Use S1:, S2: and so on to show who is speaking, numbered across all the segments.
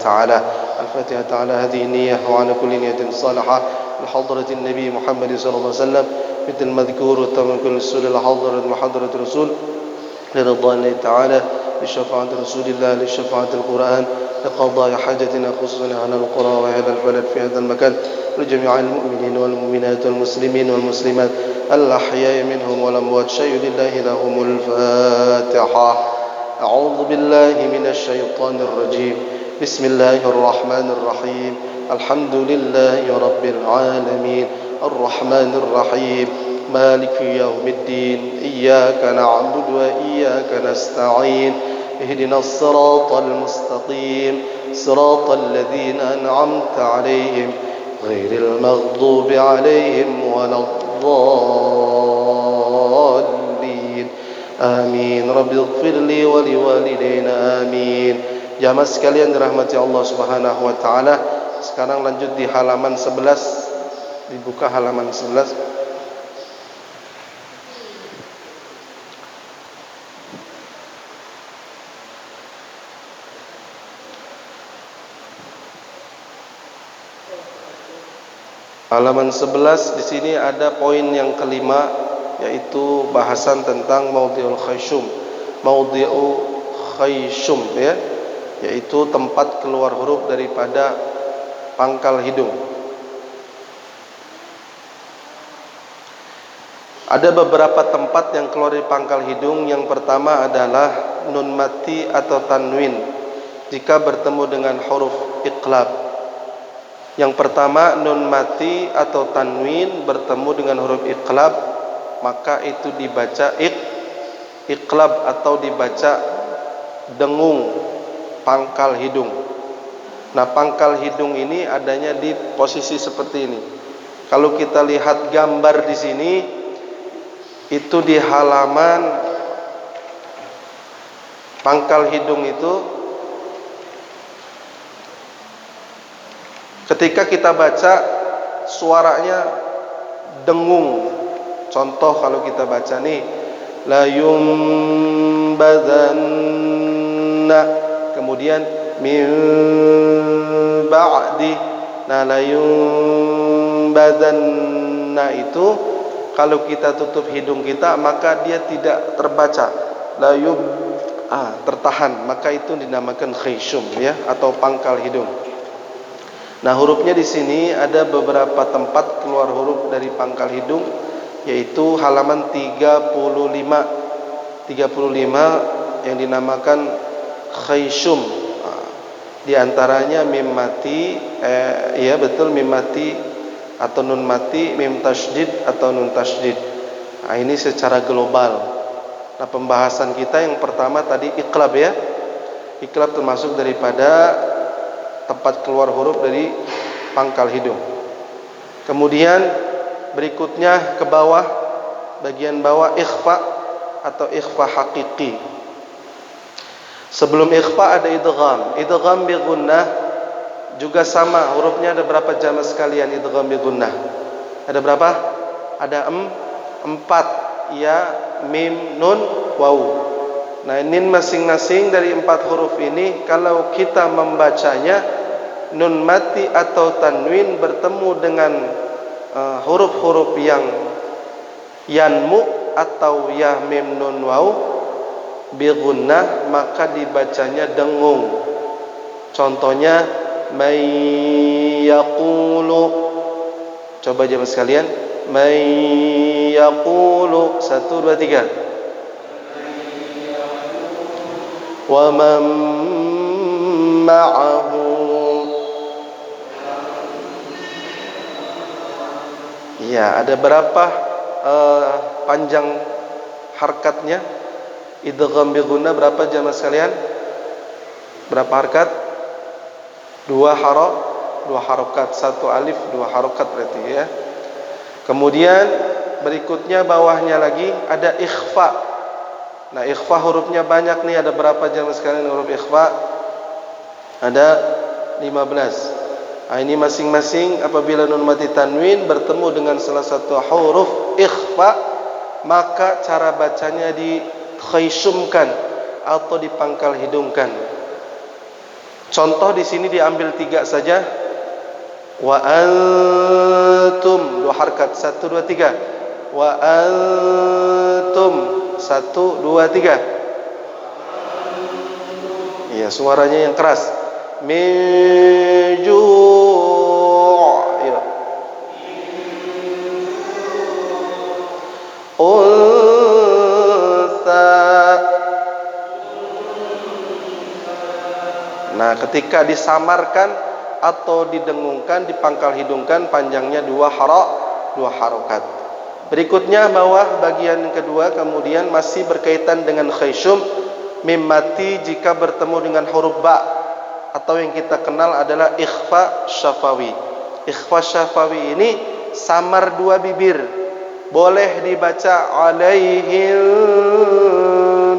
S1: تعالى الفاتحة على هذه النية وعلى كل نية صالحة لحضرة النبي محمد صلى الله عليه وسلم مثل المذكور وتم كل السؤال لحضرة محضرة الرسول لرضا الله تعالى لشفاعة رسول الله لشفاعة القرآن لقضاء حاجتنا خصوصا على القرى وهذا البلد في هذا المكان لجميع المؤمنين والمؤمنات والمسلمين والمسلمات الأحياء منهم والأموات شهد الله لهم الفاتحة. أعوذ بالله من الشيطان الرجيم. بسم الله الرحمن الرحيم. الحمد لله رب العالمين الرحمن الرحيم مالك يوم الدين إياك نعبد وإياك نستعين اهدنا الصراط المستقيم صراط الذين أنعمت عليهم غير المغضوب عليهم ولا الضالين آمين. رب اغفر لي ولوالدينا آمين. Jamaah sekalian dirahmati Allah Subhanahu wa taala. Sekarang lanjut di halaman 11. Dibuka halaman 11. Halaman 11 di sini ada poin yang kelima, yaitu bahasan tentang maudhi'ul khayshum. Maudhi'u khayshum ya, yaitu tempat keluar huruf daripada pangkal hidung. Ada beberapa tempat yang keluar dari pangkal hidung. Yang pertama adalah nun mati atau tanwin jika bertemu dengan huruf iqlab. Yang pertama, nun mati atau tanwin bertemu dengan huruf iqlab, maka itu dibaca iqlab atau dibaca dengung pangkal hidung. Nah, pangkal hidung ini adanya di posisi seperti ini. Kalau kita lihat gambar di sini, itu di halaman pangkal hidung itu, ketika kita baca suaranya dengung. Contoh kalau kita baca nih, la yumbadanna, kemudian min ba'di. Nah, la yumbadanna itu kalau kita tutup hidung kita, maka dia tidak terbaca. La tertahan, maka itu dinamakan khayshum ya, atau pangkal hidung. Nah, hurufnya di sini ada beberapa tempat keluar huruf dari pangkal hidung, yaitu halaman 35 yang dinamakan khayshum. Di antaranya mim mati, ya betul, mim mati atau nun mati, mim tasydid atau nun tasydid. Nah, ini secara global. Nah, pembahasan kita yang pertama tadi iqlab ya. Iqlab termasuk daripada tempat keluar huruf dari pangkal hidung. Kemudian berikutnya ke bawah, bagian bawah ikhfa atau ikhfa hakiki. Sebelum ikhfa ada idgham. Idgham bi gunnah juga sama, hurufnya ada berapa jamaah sekalian idgham bi gunnah? Ada berapa? Ada 4, ya, mim, nun, waw. Nah, ini masing-masing dari 4 huruf ini kalau kita membacanya, nun mati atau tanwin bertemu dengan huruf-huruf yang yanmu atau ya mim nun waw bi gunnah, maka dibacanya dengung. Contohnya may yaqulu. Coba jemaah sekalian, may yaqulu, 1 2 3. Wa man ma'ahu. Iya, ada berapa panjang harkatnya? Idgham bi gunnah berapa jamaah sekalian? Berapa harkat? Dua harokat, satu alif, dua harokat berarti ya. Kemudian berikutnya bawahnya lagi ada ikhfa. Nah, ikhfa hurufnya banyak nih, ada berapa jamaah sekalian huruf ikhfa? Ada 15. Nah, ini masing-masing apabila nun mati tanwin bertemu dengan salah satu huruf ikhfa, maka cara bacanya dikhaysumkan atau dipangkal hidungkan. Contoh di sini diambil 3 saja. Wa antum, 2 harkat, 1 2 3. Wa antum, 1 2 3. Iya, suaranya yang keras. Min ju'. Ya. Nah, ketika disamarkan atau didengungkan, dipangkal hidungkan, panjangnya 2 harokat. Berikutnya bawah bagian kedua, kemudian masih berkaitan dengan khayshum, mim mati jika bertemu dengan huruf ba, atau yang kita kenal adalah ikhfa syafawi. Ikhfa syafawi ini samar 2 bibir. Boleh dibaca alaihim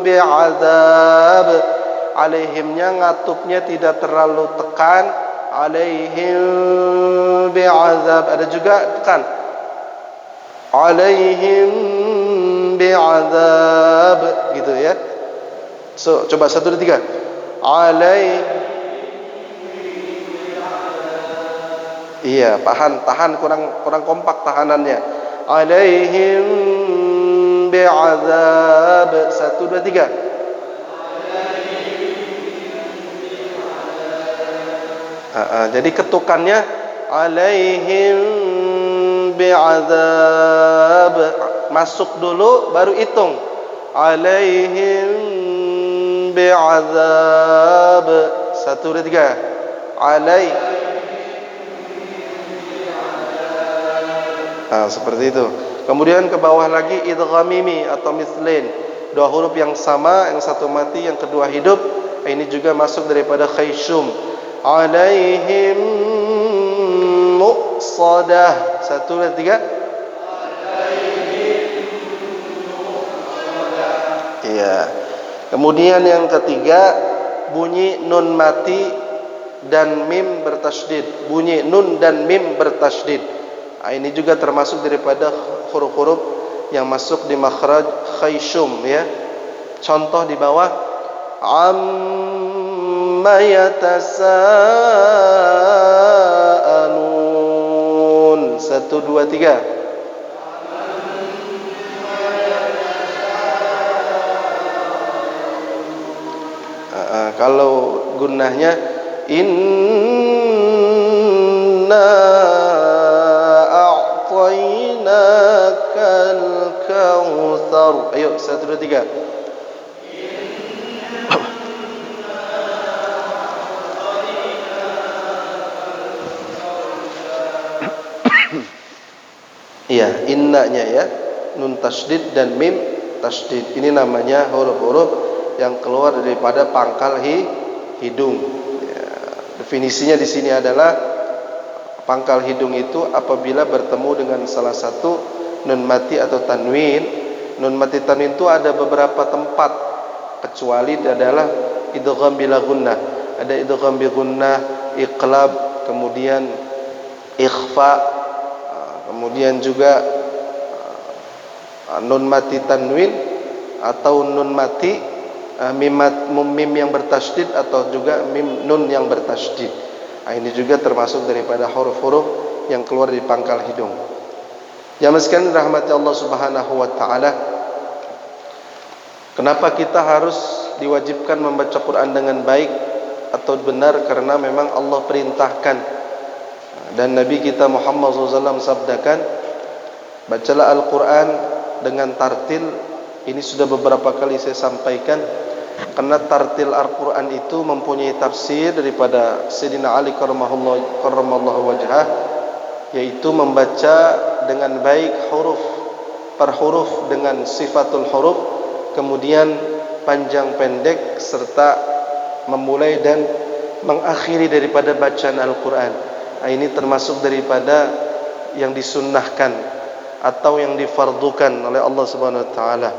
S1: bi'adzab. Alaihimnya ngatupnya tidak terlalu tekan. Alaihim bi'adzab. Ada juga tekan. Alaihim bi'adzab, gitu ya. So, coba 1 2 3. Iya, tahan kurang kompak tahanannya. Alaihim bi'adzab. 1 2 3. Jadi ketukannya alaihim bi'adzab, masuk dulu baru hitung. Alaihim bi'adzab. 1 2 3. Seperti itu. Kemudian ke bawah lagi idghamimi atau mislain. 2 huruf yang sama, yang satu mati, yang kedua hidup. Ini juga masuk daripada khayshum. Alaihim muqsadah. 1 2 3. Iya. Kemudian yang ketiga, bunyi nun mati dan mim bertasydid. Bunyi nun dan mim bertasydid. Ini juga termasuk daripada huruf-huruf yang masuk di makhraj khayshum ya. Contoh di bawah, amma yatasaalun. 1 2 3. Kalau gunnahnya inna a'tainakal kautsar. Ayo 1 2 3. Iya, innanya ya, nun tasydid dan mim tasydid. Ini namanya huruf-huruf yang keluar daripada pangkal hidung. Ya, definisinya di sini adalah pangkal hidung itu apabila bertemu dengan salah satu nun mati atau tanwin. Nun mati tanwin itu ada beberapa tempat, kecuali adalah idgham bila gunnah. Ada idgham bi gunnah, iqlab, kemudian ikhfa. Kemudian juga nun mati tanwin atau nun mati mim yang bertasydid atau juga mim nun yang bertasydid. Ini juga termasuk daripada huruf-huruf yang keluar di pangkal hidung. Jamaah sekalian rahmati Allah Subhanahu wa taala. Kenapa kita harus diwajibkan membaca Quran dengan baik atau benar? Karena memang Allah perintahkan. Dan Nabi kita Muhammad SAW sabdakan, bacalah Al-Quran dengan tartil. Ini sudah beberapa kali saya sampaikan. Karena tartil Al-Quran itu mempunyai tafsir daripada Sayyidina Ali karramallahu wajhah, yaitu membaca dengan baik huruf per huruf dengan sifatul huruf, kemudian panjang pendek serta memulai dan mengakhiri daripada bacaan Al-Quran. Ini termasuk daripada yang disunnahkan atau yang difardukan oleh Allah Subhanahu wa taala.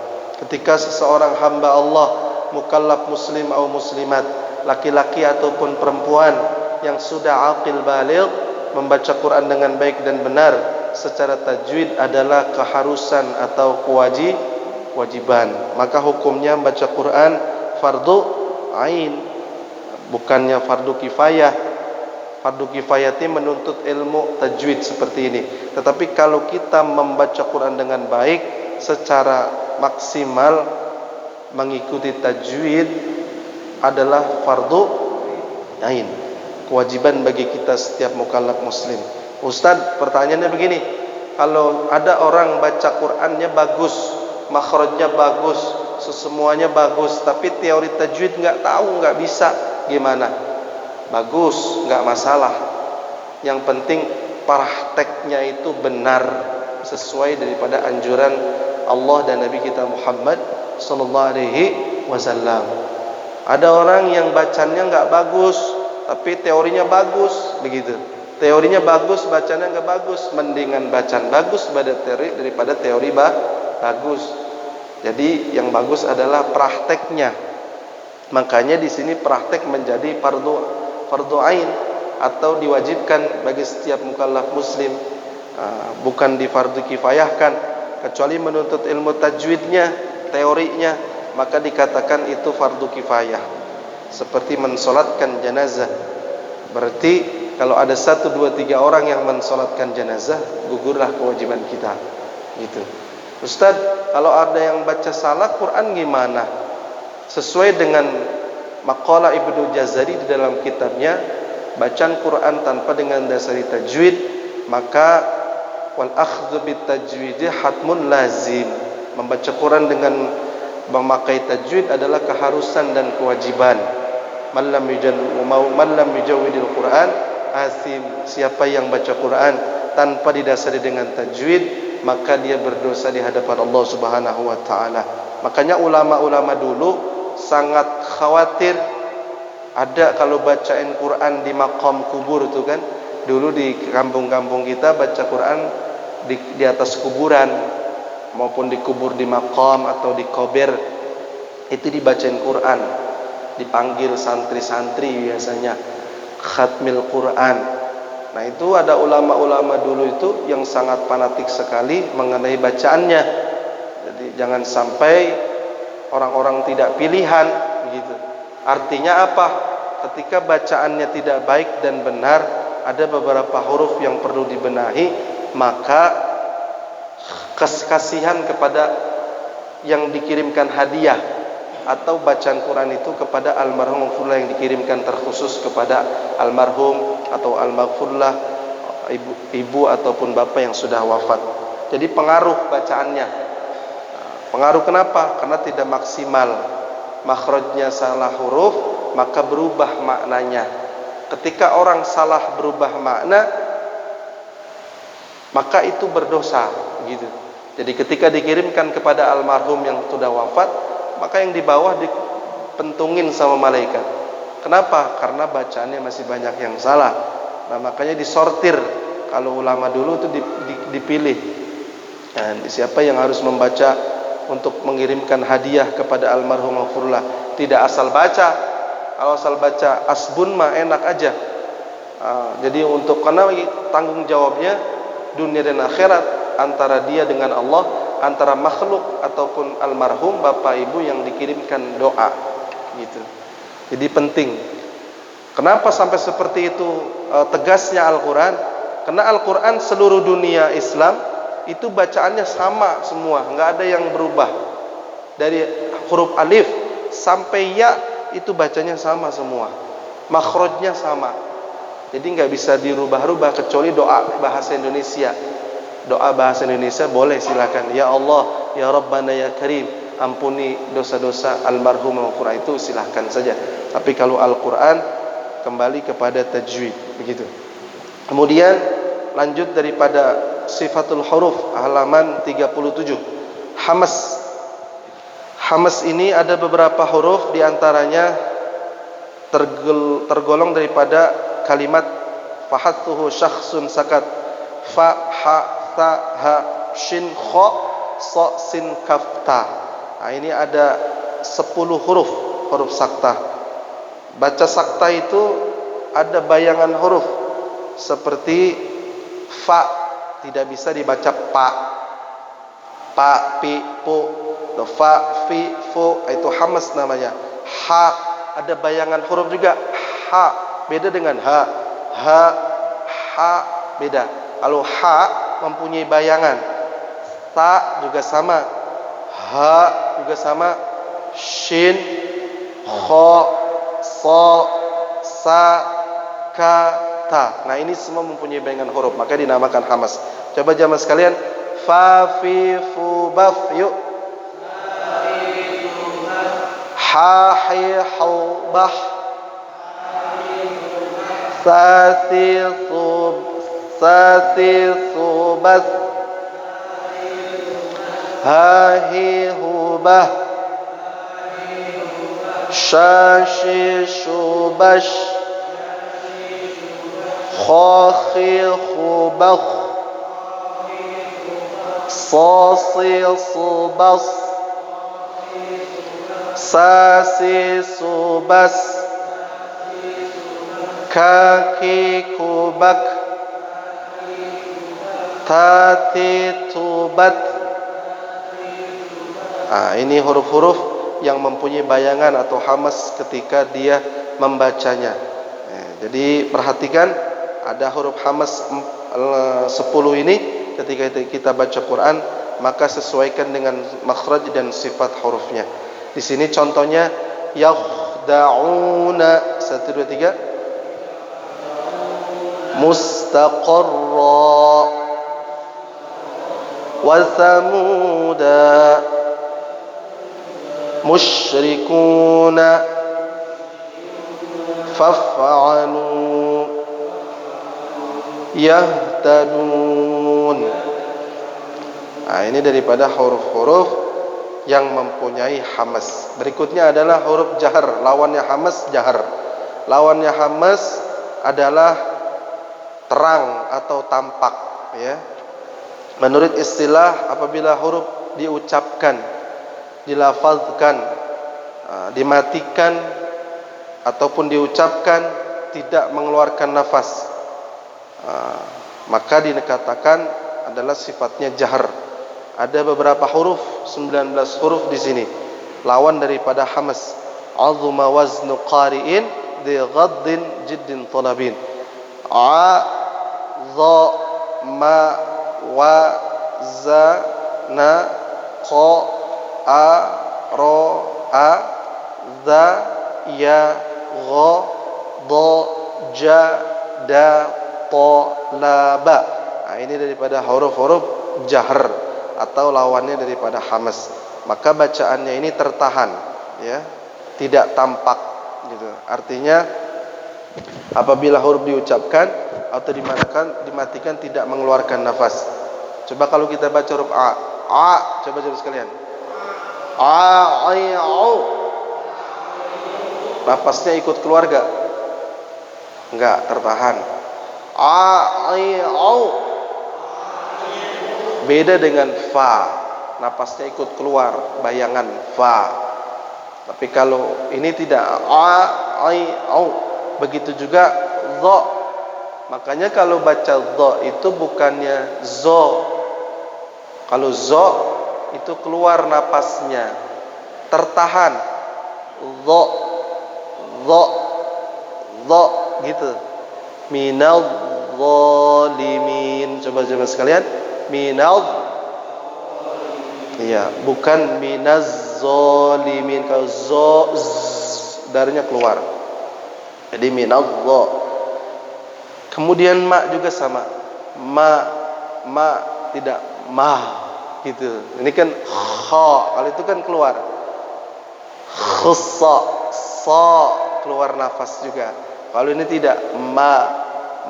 S1: Ketika seseorang hamba Allah, mukallaf muslim atau muslimat, laki-laki ataupun perempuan yang sudah aqil baligh, membaca Quran dengan baik dan benar secara tajwid adalah keharusan atau kewajiban. Maka hukumnya membaca Quran fardu ain, bukannya fardu kifayah. Fardu kifayah itu menuntut ilmu tajwid seperti ini. Tetapi kalau kita membaca Quran dengan baik secara maksimal mengikuti tajwid adalah fardu ain, kewajiban bagi kita setiap mukallaf muslim. Ustaz, pertanyaannya begini, kalau ada orang baca Qurannya bagus, makhrajnya bagus, semuanya bagus, tapi teori tajwid nggak tahu, nggak bisa, gimana? Bagus, nggak masalah. Yang penting prakteknya itu benar sesuai daripada anjuran Allah dan Nabi kita Muhammad sallallahu alaihi wasallam. Ada orang yang bacanya nggak bagus, tapi teorinya bagus, begitu. Teorinya bagus, bacanya nggak bagus. Mendingan bacaan bagus daripada teori bagus. Jadi yang bagus adalah prakteknya. Makanya di sini praktek menjadi fardu ain atau diwajibkan bagi setiap mukallaf muslim, bukan difardu kifayahkan. Kecuali menuntut ilmu tajwidnya, teorinya, maka dikatakan itu fardu kifayah. Seperti mensolatkan jenazah, berarti kalau ada 1, 2, 3 orang yang mensolatkan jenazah, gugurlah kewajiban kita. Gitu. Ustaz, kalau ada yang baca salah Quran gimana? Sesuai dengan maqalah Ibnu Jazari di dalam kitabnya, bacaan Quran tanpa dengan dasari tajwid, maka wal akhdhu bit tajwid hatmun lazim. Membaca Quran dengan memakai tajwid adalah keharusan dan kewajiban. Man lam yujawwidil Quran asim. Siapa yang baca Quran tanpa didasari dengan tajwid, maka dia berdosa di hadapan Allah Subhanahu wa taala. Makanya ulama-ulama dulu sangat khawatir ada kalau bacain Quran di maqam kubur itu kan. Dulu di kampung-kampung kita baca Quran di atas kuburan maupun dikubur di maqam atau di kober, itu dibacain Quran, dipanggil santri-santri biasanya khatmil Quran. Nah itu ada ulama-ulama dulu itu yang sangat fanatik sekali mengenai bacaannya. Jadi jangan sampai orang-orang tidak pilihan begitu. Artinya apa? Ketika bacaannya tidak baik dan benar, ada beberapa huruf yang perlu dibenahi, maka kasihan kepada yang dikirimkan hadiah atau bacaan Quran itu kepada almarhum fulah yang dikirimkan terkhusus kepada almarhum atau almarhumlah ibu ataupun bapak yang sudah wafat. Jadi pengaruh bacaannya. Pengaruh kenapa? Karena tidak maksimal. Makhrajnya salah huruf, maka berubah maknanya. Ketika orang salah berubah makna, maka itu berdosa, gitu. Jadi ketika dikirimkan kepada almarhum yang sudah wafat, maka yang di bawah dipentungin sama malaikat. Kenapa? Karena bacaannya masih banyak yang salah. Nah, makanya disortir. Kalau ulama dulu itu dipilih. Dan siapa yang harus membaca untuk mengirimkan hadiah kepada almarhum ghafurlah, tidak asal baca. Kalau asal baca asbun mah enak aja. Jadi karena tanggung jawabnya dunia dan akhirat antara dia dengan Allah, antara makhluk ataupun almarhum bapak ibu yang dikirimkan doa, gitu. Jadi penting. Kenapa sampai seperti itu tegasnya Al-Quran? Karena Al-Quran seluruh dunia Islam itu bacaannya sama semua, nggak ada yang berubah. Dari huruf alif sampai ya itu bacanya sama semua, makhrajnya sama. Jadi nggak bisa dirubah-rubah kecuali doa bahasa Indonesia. Doa bahasa Indonesia boleh, silakan. Ya Allah, ya Rabbana ya Karim, ampuni dosa-dosa almarhum Al-Quran, itu silahkan saja. Tapi kalau Al-Quran kembali kepada tajwid, begitu. Kemudian lanjut daripada Sifatul Huruf halaman 37. Hamas. Hamas ini ada beberapa huruf, diantaranya tergolong daripada kalimat fahathuhu syakhsun sakat, fa ha ta ha shin kha sa sin kaf ta. Nah, ini ada 10 huruf sakta. Baca sakta itu ada bayangan huruf seperti fa, tidak bisa dibaca pa, pi, pu, fa, fi, fu, itu hamas namanya. Ha, ada bayangan huruf juga. Ha, beda dengan ha. Ha, beda. Kalau ha mempunyai bayangan, ta juga sama, ha juga sama, shin, kha, sa, sa, ka, ta. Nah, ini semua mempunyai bayangan huruf, maka dinamakan hamas. Coba jamaah sekalian, fa, fi, fu, baf, yuk. Ha, hi, hu, bah. Sa, si, su, bas. Ha, hi, hu, bah. Sha, shi, shu, bash. Kha, khi, khu, bakh. Sa, si, su, bas. Sa, si, su, bas. Ka, ki, ku, bak. Ta, ti, tu, bat. Nah, ini huruf-huruf yang mempunyai bayangan atau hamas ketika dia membacanya. Jadi perhatikan, ada huruf hamas 10 ini ketika kita baca Quran, maka sesuaikan dengan makhraj dan sifat hurufnya. Di sini contohnya yakhda'una, 1 2 3, mustaqarra, wa thamuda, musyrikuna, faf'alu, yahtadun. Nah, ini daripada huruf-huruf yang mempunyai hamas. Berikutnya adalah huruf jahar. Lawannya hamas, jahar. Lawannya hamas adalah terang atau tampak, ya. Menurut istilah, apabila huruf diucapkan, dilafazkan, dimatikan ataupun diucapkan tidak mengeluarkan nafas, maka dikatakan adalah sifatnya jahar. Ada beberapa huruf, 19 huruf di sini. Lawan daripada hamas. Azuma waznu qari'in di ghaddin jiddin talabin. A, za, ma, wa, za, na, qa, a, ro, a, za, ya, gha, da, ja, da, ta, la, ba. Nah, ini daripada huruf-huruf jahar atau lawannya daripada hamas. Maka bacaannya ini tertahan, ya, tidak tampak, gitu. Artinya apabila huruf diucapkan atau dimatikan tidak mengeluarkan nafas. Coba kalau kita baca huruf a, coba sekalian. A, ai, au. Nafasnya ikut keluar enggak? Enggak, tertahan. A, ai, au. Beda dengan fa, napasnya ikut keluar, bayangan fa. Tapi kalau ini tidak, a, ai, au. Begitu juga dha. Makanya kalau baca dha itu bukannya zo. Kalau zo itu keluar napasnya, tertahan. Dha, dha, dha, gitu. Minal zalimin. Coba sekalian. Minal, iya, bukan minaz zalimin. Kalau zo, darinya keluar, jadi minal zo. Kemudian ma juga sama, ma, tidak ma, gitu. Ini kan kha, kalau itu kan keluar. Khussa, sa, keluar nafas juga. Kalau ini tidak, ma,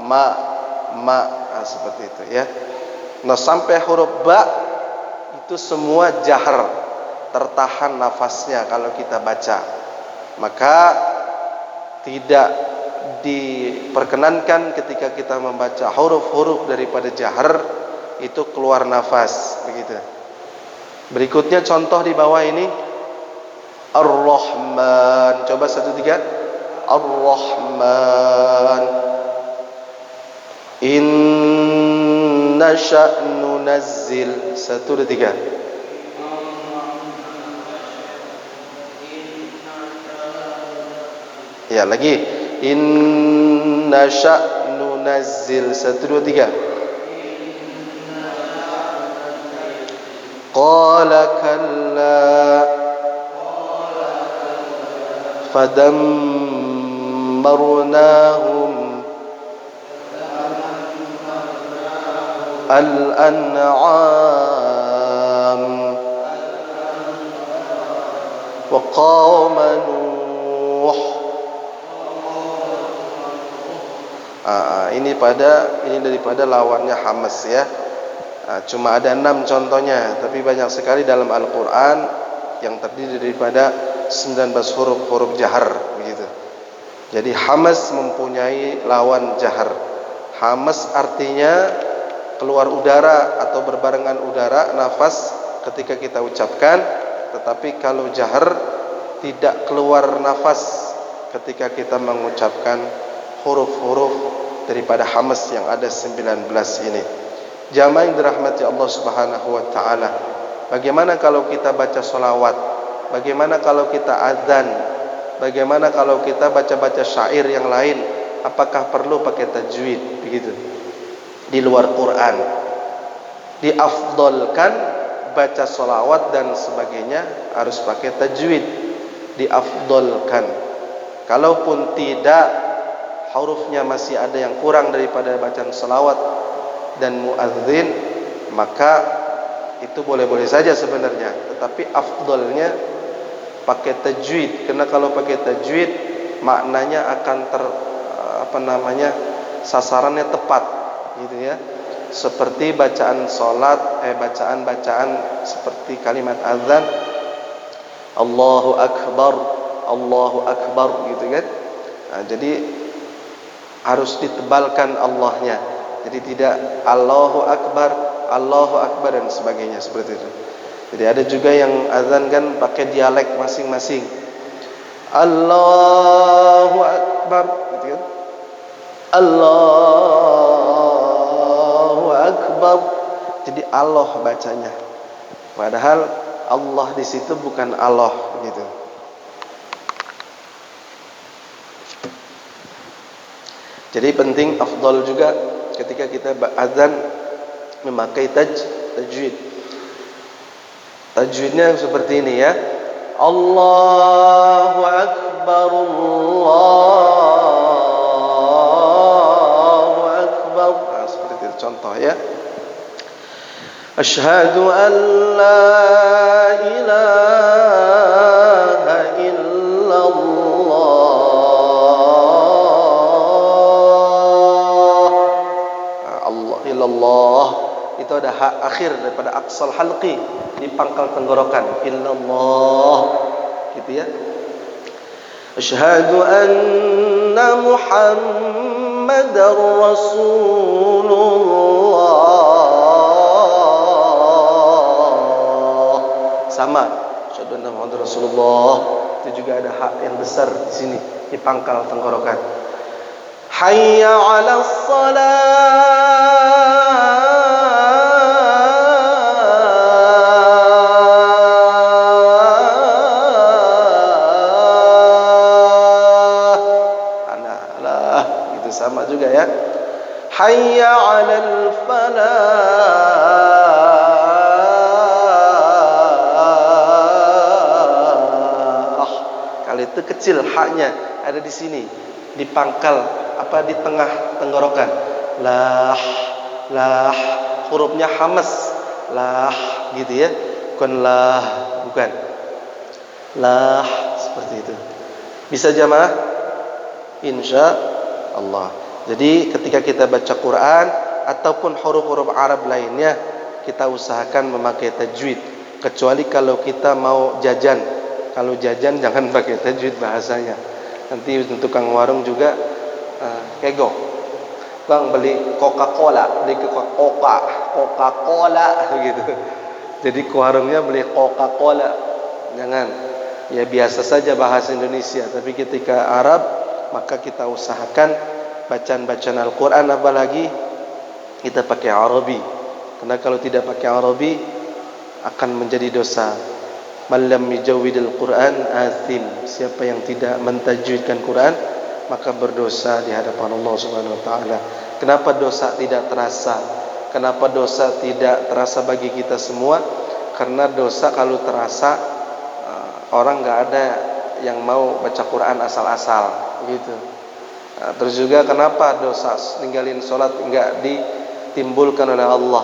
S1: nah, seperti itu, ya. Nah, sampai huruf ba itu semua jahar, tertahan nafasnya kalau kita baca. Maka tidak diperkenankan ketika kita membaca huruf-huruf daripada jahar itu keluar nafas, begitu. Berikutnya contoh di bawah ini Ar-Rahman. Coba 1 3. Ar-Rahman. Inna sya'nu nazzil. 1 2 3. Ya, lagi. Inna sya'nu nazzil. 1 2 3. Qala kalla fadammarnahum al-an'am wa qawma Nuh. Ini daripada lawannya Hamas ya. Cuma ada 6 contohnya, tapi banyak sekali dalam Al-Quran yang terdiri daripada 19 huruf jahar, begitu. Jadi Hamas mempunyai lawan jahar. Hamas artinya keluar udara atau berbarengan udara, nafas ketika kita ucapkan. Tetapi kalau jahar tidak keluar nafas ketika kita mengucapkan huruf-huruf daripada Hamas yang ada 19 ini. Jamaah yang dirahmati Allah Subhanahu wa taala. Bagaimana kalau kita baca sholawat? Bagaimana kalau kita azan? Bagaimana kalau kita baca-baca syair yang lain? Apakah perlu pakai tajwid? Begitu. Di luar Quran. Diafdolkan baca sholawat dan sebagainya harus pakai tajwid. Diafdolkan. Kalaupun tidak, hurufnya masih ada yang kurang daripada bacaan sholawat dan muadzin, maka itu boleh-boleh saja sebenarnya, tetapi afdolnya pakai tajwid, karena kalau pakai tajwid maknanya akan sasarannya tepat, gitu ya. Seperti bacaan salat, bacaan seperti kalimat azan, Allahu Akbar, gitu kan. Jadi harus ditebalkan Allahnya. Jadi tidak Allahu Akbar dan sebagainya seperti itu. Jadi ada juga yang azan kan pakai dialek masing-masing. Allahu Akbar, gitu kan. Allahu Akbar. Jadi Allah bacanya. Padahal Allah di situ bukan Allah, begitu. Jadi penting afdal juga ketika kita azan memakai tajwid. Tajwidnya seperti ini ya. Allahu Akbar, Allahu Akbar. Seperti itu contoh ya. Asyhadu an la ilaha illallah. Allah itu ada hak akhir daripada aqsal halqi di pangkal tenggorokan, illallah, gitu ya. Asyhadu anna Muhammadar Rasulullah. Sama, asyhadu anna Muhammadar Rasulullah itu juga ada hak yang besar di sini di pangkal tenggorokan. Hayya 'alas shalah. Sama juga ya. Hayya 'alal falah. Kali itu kecil haknya ada di sini, di pangkal di tengah tenggorokan. Lah, hurufnya hamas. Lah, gitu ya. Bukan lah, bukan. Lah, seperti itu. Bisa jamaah? Insya Allah. Jadi ketika kita baca Quran, ataupun huruf-huruf Arab lainnya kita usahakan memakai tajwid, kecuali kalau kita mau jajan. Kalau jajan jangan pakai tajwid bahasanya. Nanti untuk tukang warung juga kego. Bang beli Coca-Cola, beli Coca-Cola gitu. Jadi ke warungnya beli Coca-Cola. Jangan. Ya biasa saja bahasa Indonesia, tapi ketika Arab maka kita usahakan bacaan-bacaan Al-Qur'an, apalagi kita pakai Arabi. Karena kalau tidak pakai Arabi akan menjadi dosa. Man lam yujawwidil Qur'an athim. Siapa yang tidak mentajwidkan Quran maka berdosa di hadapan Allah Subhanahu wa taala. Kenapa dosa tidak terasa? Kenapa dosa tidak terasa bagi kita semua? Karena dosa kalau terasa orang enggak ada yang mau baca Quran asal-asal gitu. Terus juga kenapa dosa ninggalin salat enggak ditimbulkan oleh Allah?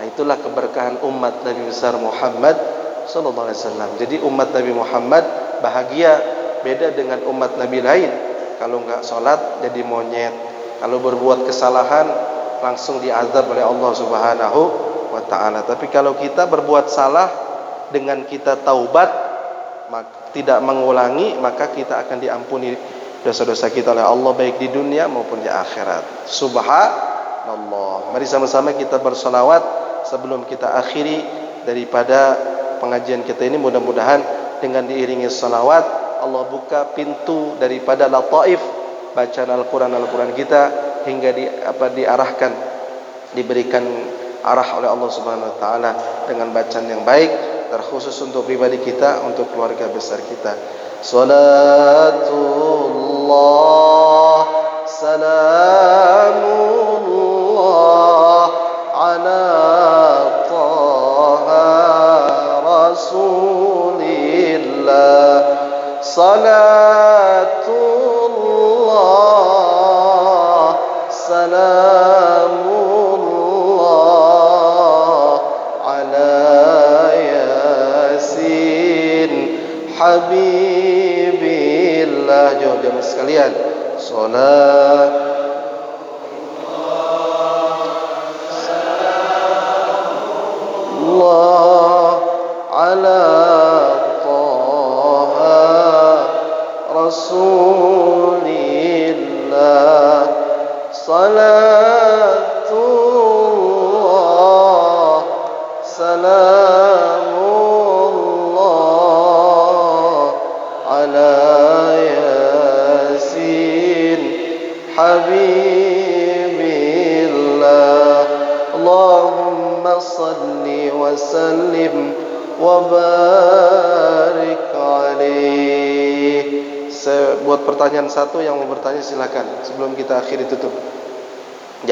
S1: Itulah keberkahan umat Nabi besar Muhammad sallallahu alaihi wasallam. Jadi umat Nabi Muhammad bahagia, beda dengan umat Nabi lain. Kalau enggak salat jadi monyet. Kalau berbuat kesalahan langsung diazab oleh Allah Subhanahu wa taala. Tapi kalau kita berbuat salah dengan kita taubat, tidak mengulangi, maka kita akan diampuni dosa-dosa kita oleh Allah baik di dunia maupun di akhirat. Subhanallah. Mari sama-sama kita bersolawat sebelum kita akhiri daripada pengajian kita ini. Mudah-mudahan dengan diiringi salawat Allah buka pintu daripada lataif bacaan Al-Quran kita hingga diarahkan, diberikan arah oleh Allah Subhanahu wa taala dengan bacaan yang baik, terkhusus untuk pribadi kita, untuk keluarga besar kita. Salatullah salamullah ala taha rasulillah. Salatullah salamullah ala yasin habibillah. Jemaah sekalian, salat Allah ala Rasulillah. Salatullah salamullah ala yasin habibillah. Allahumma salli wa sallim wa barik alaih. Saya buat pertanyaan satu, yang mau bertanya silakan sebelum kita akhiri tutup.